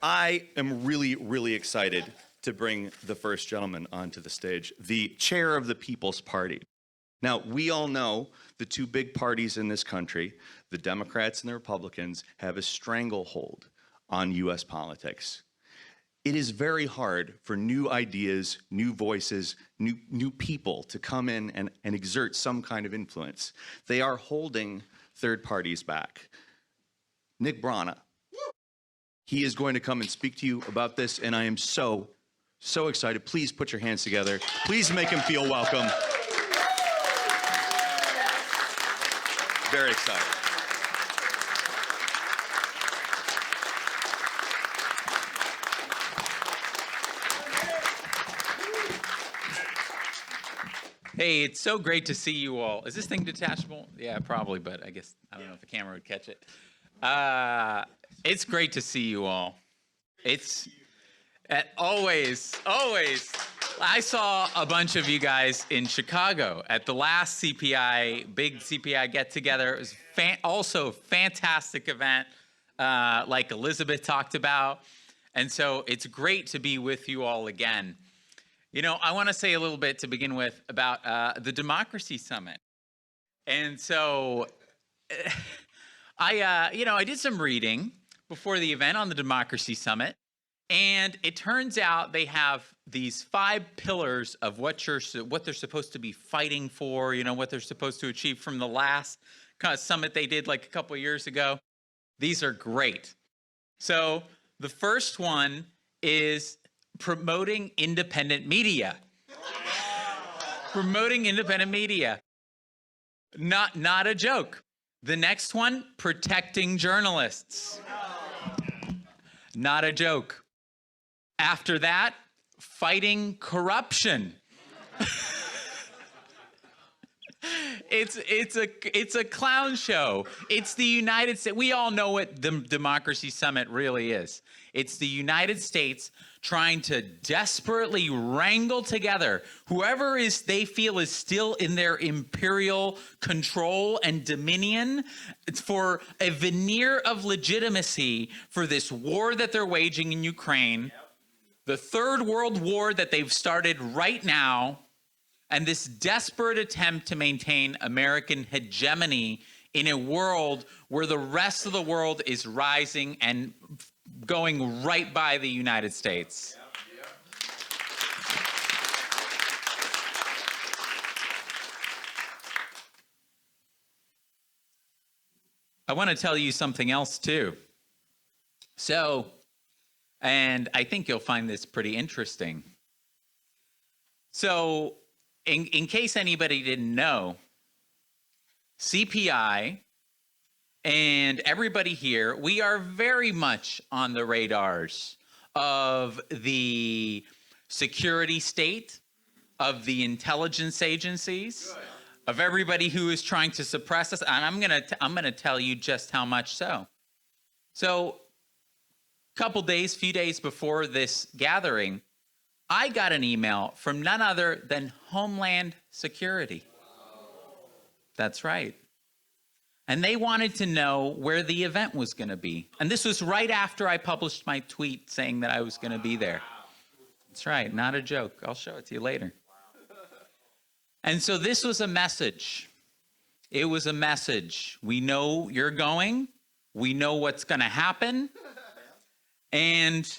I am really, really excited to bring the first gentleman onto the stage, the chair of the People's Party. Now, we all know the two big parties in this country, the Democrats and the Republicans, have a stranglehold on U.S. politics. It is very hard for new ideas, new voices, new people to come in and exert some kind of influence. They are holding third parties back. Nick Brana, he is going to come and speak to you about this, and I am so excited. Please put your hands together. Please make him feel welcome. Very excited. Hey, it's so great to see you all. Is this thing detachable? Yeah, probably, but I guess, I don't know if the camera would catch it. It's great to see you all. It's always. I saw a bunch of you guys in Chicago at the last big CPI get-together. It was also a fantastic event, like Elizabeth talked about. And so it's great to be with you all again. You know, I want to say a little bit to begin with about the Democracy Summit. And so I did some reading before the event on the Democracy Summit, and it turns out they have these 5 pillars of what they're supposed to be fighting for, what they're supposed to achieve from the last kind of summit they did like a couple of years ago. These are great. So the first one is promoting independent media. Promoting independent media. Not a joke. The next one, protecting journalists. Not a joke. After that, fighting corruption. It's a clown show. It's the United States. We all know what the Democracy Summit really is. It's the United States trying to desperately wrangle together whoever they feel is still in their imperial control and dominion for a veneer of legitimacy for this war that they're waging in Ukraine, the Third World War that they've started right now, and this desperate attempt to maintain American hegemony in a world where the rest of the world is rising and going right by the United States. I want to tell you something else too. So, and I think you'll find this pretty interesting. So, in case anybody didn't know, CPI and everybody here, we are very much on the radars of the security state, of the intelligence agencies, of everybody who is trying to suppress us. And I'm gonna tell you just how much so. So, few days before this gathering, I got an email from none other than Homeland Security. That's right. And they wanted to know where the event was going to be. And this was right after I published my tweet saying that I was going to be there. That's right, not a joke. I'll show it to you later. And so this was a message. It was a message. We know you're going. We know what's going to happen. And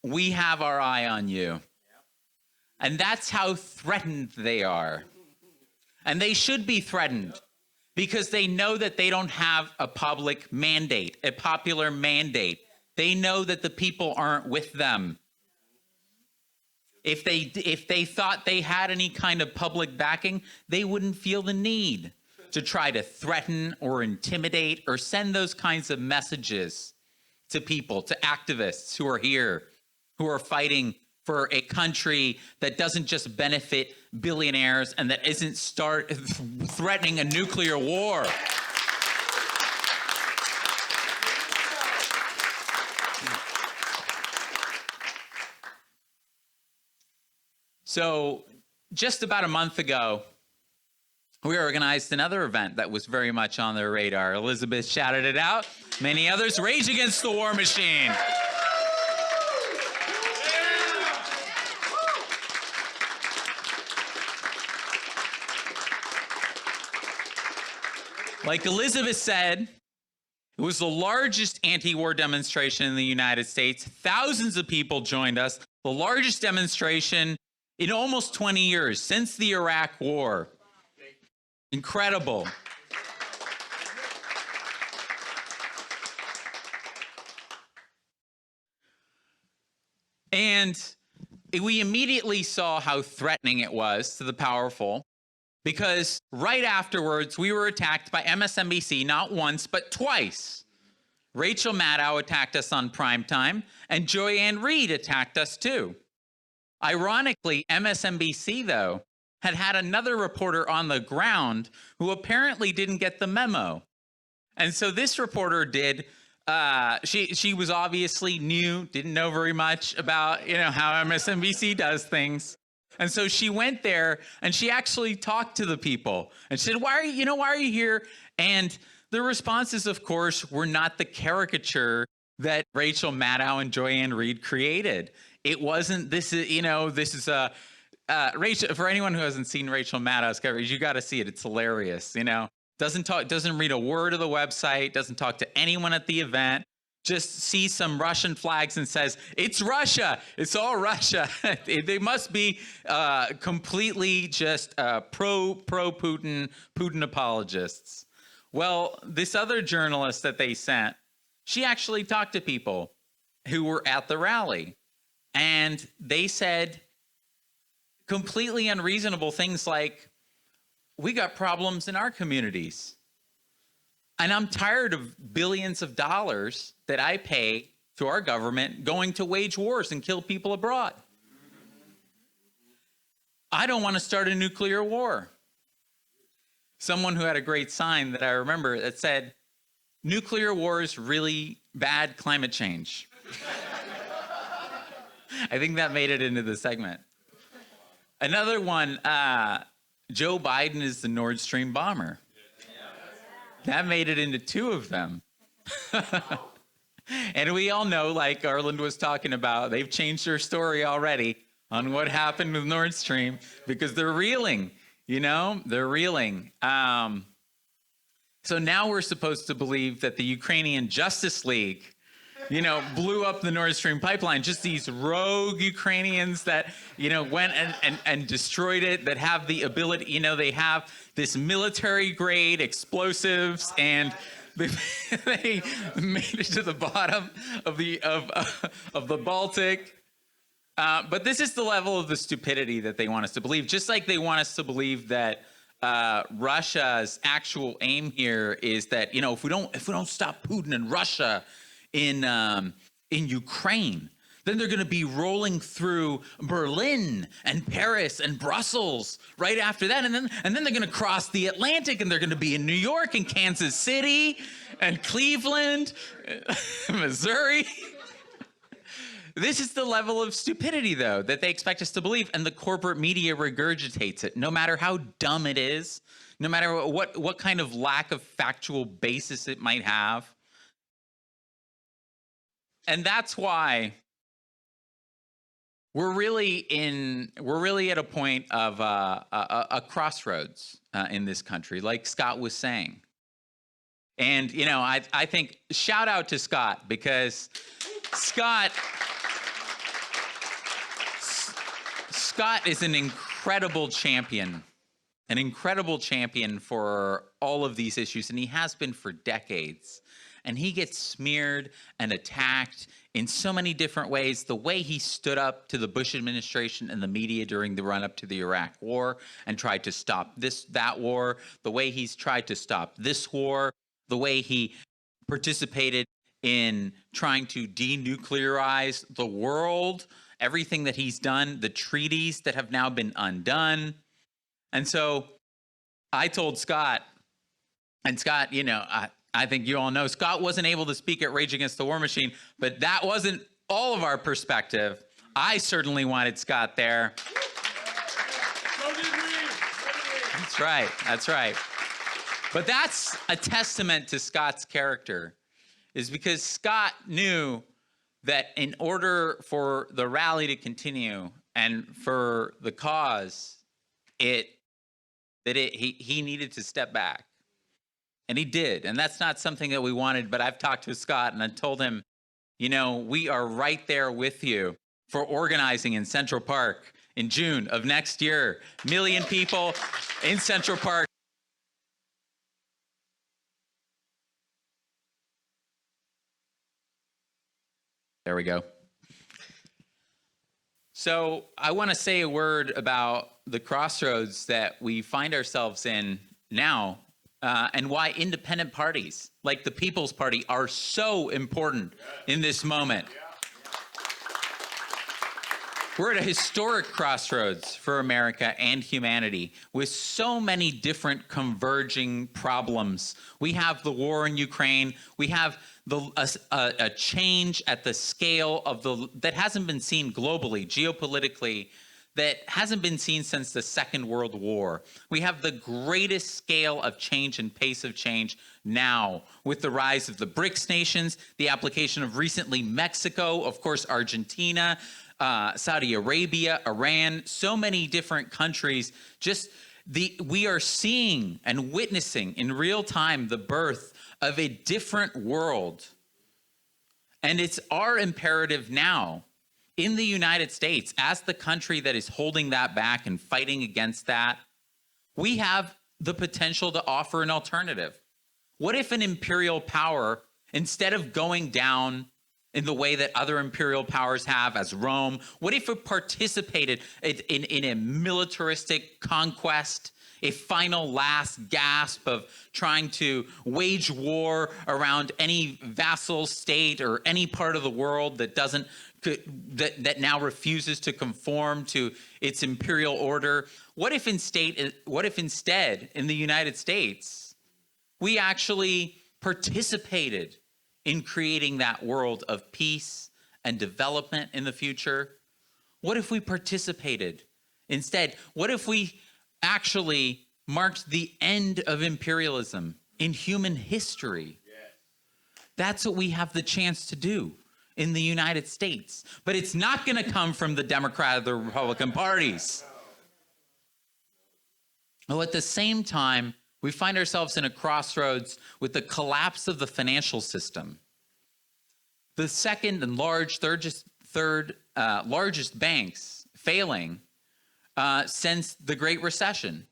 we have our eye on you. And that's how threatened they are. And they should be threatened because they know that they don't have a public mandate, a popular mandate. They know that the people aren't with them. If they thought they had any kind of public backing, they wouldn't feel the need to try to threaten or intimidate or send those kinds of messages to people, to activists who are here, who are fighting for a country that doesn't just benefit billionaires and that isn't threatening a nuclear war. So just about a month ago, we organized another event that was very much on their radar. Elizabeth shouted it out. Many others, Rage Against the War Machine. Like Elizabeth said, it was the largest anti-war demonstration in the United States. Thousands of people joined us. The largest demonstration in almost 20 years since the Iraq War. Incredible. And we immediately saw how threatening it was to the powerful, because right afterwards, we were attacked by MSNBC, not once, but twice. Rachel Maddow attacked us on primetime, and Joy-Ann Reid attacked us too. Ironically, MSNBC, though, had another reporter on the ground who apparently didn't get the memo. And so this reporter did. She was obviously new, didn't know very much about how MSNBC does things. And so she went there and she actually talked to the people and said, why are you here? And the responses, of course, were not the caricature that Rachel Maddow and Joy-Ann Reid created. It wasn't, Rachel, for anyone who hasn't seen Rachel Maddow's coverage, you got to see it. It's hilarious, Doesn't read a word of the website, doesn't talk to anyone at the event, just sees some Russian flags and says, it's Russia, it's all Russia. They must be completely just pro-Putin, Putin apologists. Well, this other journalist that they sent, she actually talked to people who were at the rally, and they said completely unreasonable things like, we got problems in our communities. And I'm tired of billions of dollars that I pay to our government going to wage wars and kill people abroad. I don't want to start a nuclear war. Someone who had a great sign that I remember that said, nuclear war is really bad climate change. I think that made it into the segment. Another one, Joe Biden is the Nord Stream bomber. That made it into two of them. And we all know, like Arland was talking about, they've changed their story already on what happened with Nord Stream because they're reeling, they're reeling. So now we're supposed to believe that the Ukrainian Justice League, blew up the Nord Stream pipeline. Just these rogue Ukrainians that, went and destroyed it, that have the ability, they have this military grade explosives, and they made it to the bottom of the Baltic. But this is the level of the stupidity that they want us to believe, just like they want us to believe that Russia's actual aim here is that, if we don't stop Putin and Russia in Ukraine, then they're going to be rolling through Berlin and Paris and Brussels right after that, and then they're going to cross the Atlantic and they're going to be in New York and Kansas City and Cleveland, Missouri. This is the level of stupidity, though, that they expect us to believe, and the corporate media regurgitates it, no matter how dumb it is, no matter what kind of lack of factual basis it might have. And that's why we're really at a point of a crossroads in this country, like Scott was saying. And I think shout out to Scott, because Scott is an incredible champion for all of these issues, and he has been for decades. And he gets smeared and attacked in so many different ways. The way he stood up to the Bush administration and the media during the run-up to the Iraq War and tried to stop that war, the way he's tried to stop this war, the way he participated in trying to denuclearize the world, everything that he's done, the treaties that have now been undone. And so I told Scott, and Scott, I think you all know, Scott wasn't able to speak at Rage Against the War Machine, but that wasn't all of our perspective. I certainly wanted Scott there. That's right. But that's a testament to Scott's character, is because Scott knew that in order for the rally to continue and for the cause, he needed to step back. And he did. And that's not something that we wanted, but I've talked to Scott and I told him, we are right there with you for organizing in Central Park in June of next year. 1 million people in Central Park. There we go. So I want to say a word about the crossroads that we find ourselves in now, and why independent parties like the People's Party are so important in this moment. We're at a historic crossroads for America and humanity with so many different converging problems. We have the war in Ukraine. We have a change at the scale of that hasn't been seen globally, geopolitically, that hasn't been seen since the Second World War. We have the greatest scale of change and pace of change now with the rise of the BRICS nations, the application of recently Mexico, of course, Argentina, Saudi Arabia, Iran, so many different countries. We are seeing and witnessing in real time the birth of a different world. And it's our imperative now in the United States, as the country that is holding that back and fighting against that, we have the potential to offer an alternative. What if an imperial power, instead of going down in the way that other imperial powers have, as Rome, what if it participated in a militaristic conquest, a final last gasp of trying to wage war around any vassal state or any part of the world that now refuses to conform to its imperial order? What if instead in the United States, we actually participated in creating that world of peace and development in the future? What if we participated instead? What if we actually marked the end of imperialism in human history? That's what we have the chance to do in the United States. But it's not going to come from the Democrat or the Republican parties. Well, at the same time, we find ourselves in a crossroads with the collapse of the financial system. The second and third largest banks failing since the Great Recession.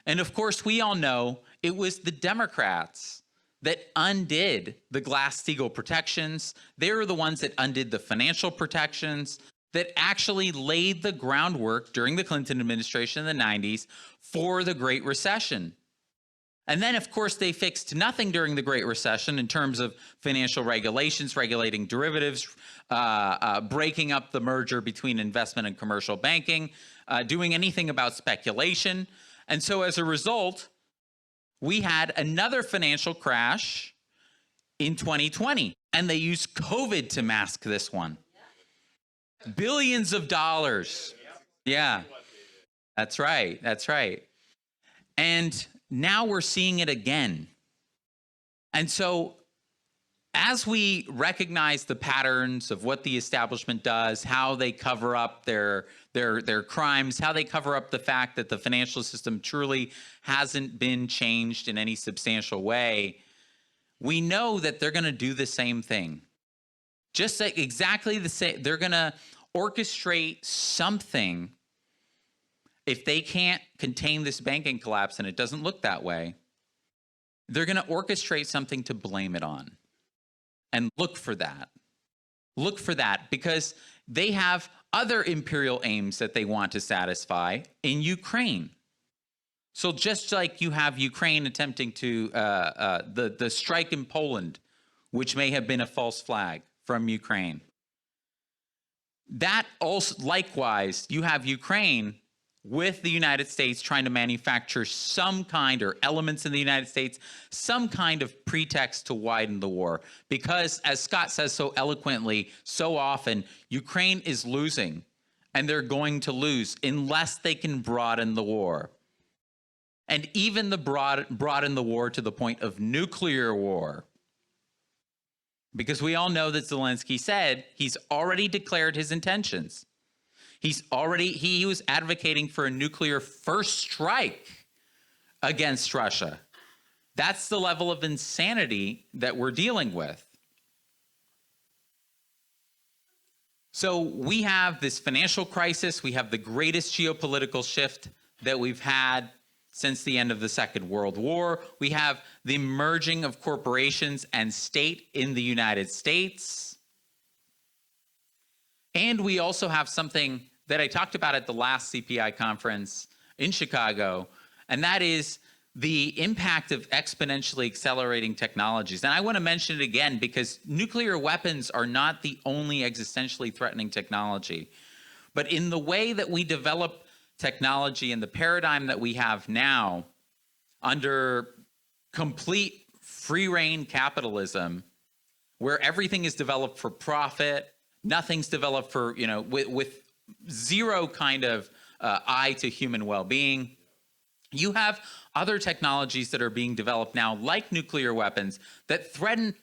And of course, we all know it was the Democrats that undid the Glass-Steagall protections. They were the ones that undid the financial protections, that actually laid the groundwork during the Clinton administration in the 90s for the Great Recession. And then, of course, they fixed nothing during the Great Recession in terms of financial regulations, regulating derivatives, breaking up the merger between investment and commercial banking, doing anything about speculation. And so as a result, we had another financial crash in 2020, and they used COVID to mask this one. Billions of dollars. Yeah, that's right. That's right. And now we're seeing it again. And so as we recognize the patterns of what the establishment does, how they cover up their crimes, how they cover up the fact that the financial system truly hasn't been changed in any substantial way, we know that they're going to do the same thing. Just like exactly the same. They're going to orchestrate something. If they can't contain this banking collapse, and it doesn't look that way, they're going to orchestrate something to blame it on. And look for that. Look for that, because they have other imperial aims that they want to satisfy in Ukraine. So just like you have Ukraine attempting to, the strike in Poland, which may have been a false flag from Ukraine. That also, likewise, you have Ukraine with the United States trying to manufacture some kind, or elements in the United States, some kind of pretext to widen the war. Because, as Scott says so eloquently, so often, Ukraine is losing, and they're going to lose unless they can broaden the war. And even broaden the war to the point of nuclear war. Because we all know that Zelensky said he's already declared his intentions. He was advocating for a nuclear first strike against Russia. That's the level of insanity that we're dealing with. So we have this financial crisis. We have the greatest geopolitical shift that we've had since the end of the Second World War. We have the merging of corporations and state in the United States. And we also have something that I talked about at the last CPI conference in Chicago, and that is the impact of exponentially accelerating technologies. And I want to mention it again because nuclear weapons are not the only existentially threatening technology. But in the way that we develop technology and the paradigm that we have now under complete free reign capitalism, where everything is developed for profit, nothing's developed for, with zero kind of eye to human well-being. You have other technologies that are being developed now, like nuclear weapons, that threaten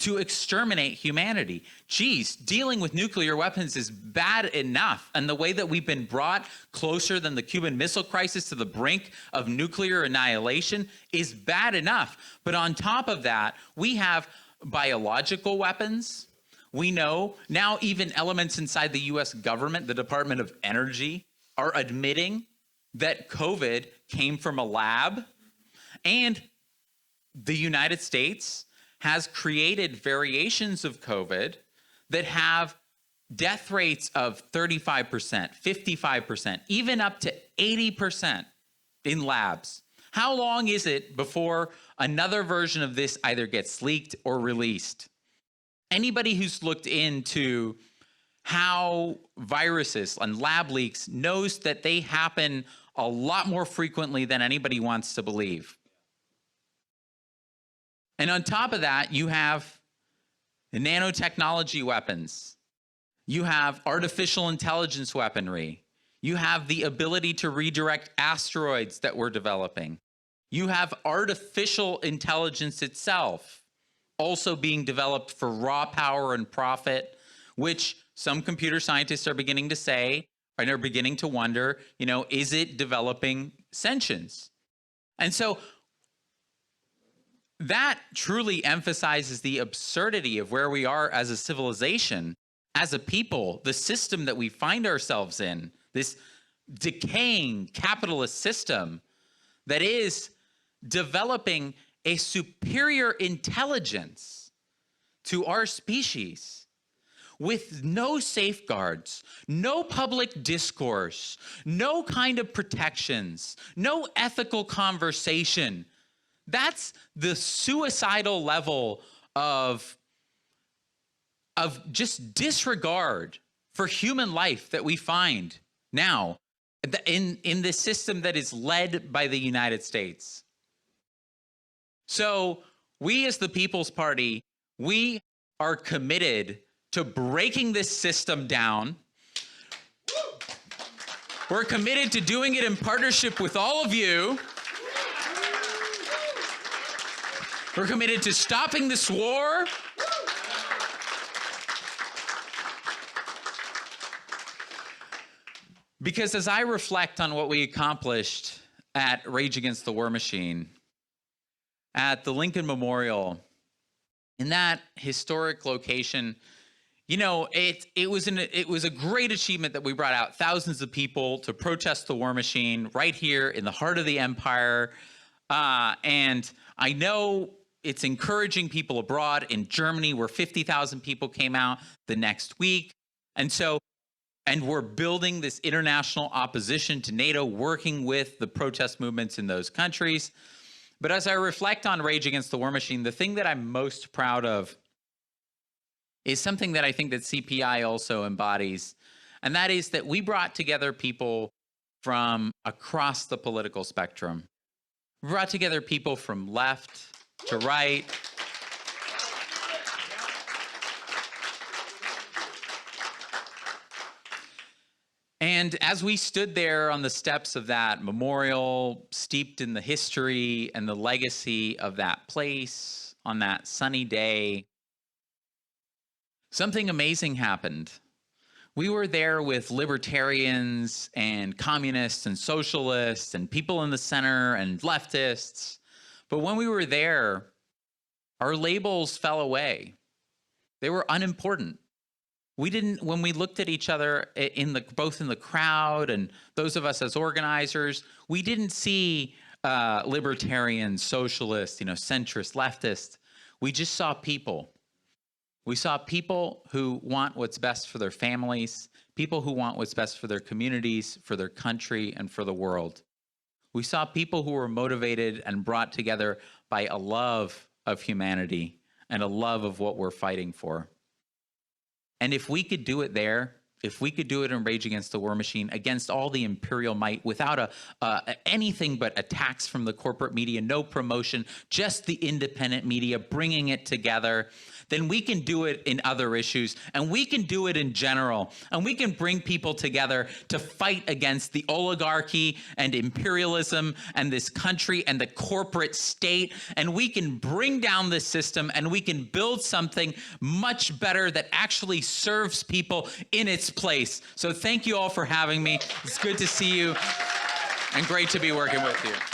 to exterminate humanity. Geez, dealing with nuclear weapons is bad enough. And the way that we've been brought closer than the Cuban Missile Crisis to the brink of nuclear annihilation is bad enough. But on top of that, we have biological weapons. We know now even elements inside the US government, the Department of Energy, are admitting that COVID came from a lab. And the United States has created variations of COVID that have death rates of 35%, 55%, even up to 80% in labs. How long is it before another version of this either gets leaked or released? Anybody who's looked into how viruses and lab leaks knows that they happen a lot more frequently than anybody wants to believe. And on top of that, you have nanotechnology weapons. You have artificial intelligence weaponry. You have the ability to redirect asteroids that we're developing. You have artificial intelligence itself also being developed for raw power and profit, which some computer scientists are beginning to say, and are beginning to wonder, is it developing sentience? And so that truly emphasizes the absurdity of where we are as a civilization, as a people, the system that we find ourselves in, this decaying capitalist system that is developing a superior intelligence to our species with no safeguards, no public discourse, no kind of protections, no ethical conversation. That's the suicidal level of just disregard for human life that we find now in this system that is led by the United States. So we as the People's Party, we are committed to breaking this system down. We're committed to doing it in partnership with all of you. We're committed to stopping this war. Because as I reflect on what we accomplished at Rage Against the War Machine, at the Lincoln Memorial, in that historic location, it was a great achievement that we brought out thousands of people to protest the war machine right here in the heart of the empire. And I know it's encouraging people abroad in Germany, where 50,000 people came out the next week. And we're building this international opposition to NATO, working with the protest movements in those countries. But as I reflect on Rage Against the War Machine, the thing that I'm most proud of is something that I think that CPI also embodies, and that is that we brought together people from across the political spectrum. We brought together people from left to right. And as we stood there on the steps of that memorial, steeped in the history and the legacy of that place on that sunny day, something amazing happened. We were there with libertarians and communists and socialists and people in the center and leftists. But when we were there, our labels fell away. They were unimportant. We didn't, when we looked at each other both in the crowd and those of us as organizers, we didn't see libertarians, socialists, centrist, leftist. We just saw people. We saw people who want what's best for their families, people who want what's best for their communities, for their country, and for the world. We saw people who were motivated and brought together by a love of humanity and a love of what we're fighting for. And if we could do it there, if we could do it in Rage Against the War Machine, against all the imperial might, without anything but attacks from the corporate media, no promotion, just the independent media bringing it together, then we can do it in other issues, and we can do it in general, and we can bring people together to fight against the oligarchy and imperialism and this country and the corporate state, and we can bring down this system, and we can build something much better that actually serves people in its place. So thank you all for having me. It's good to see you and great to be working with you.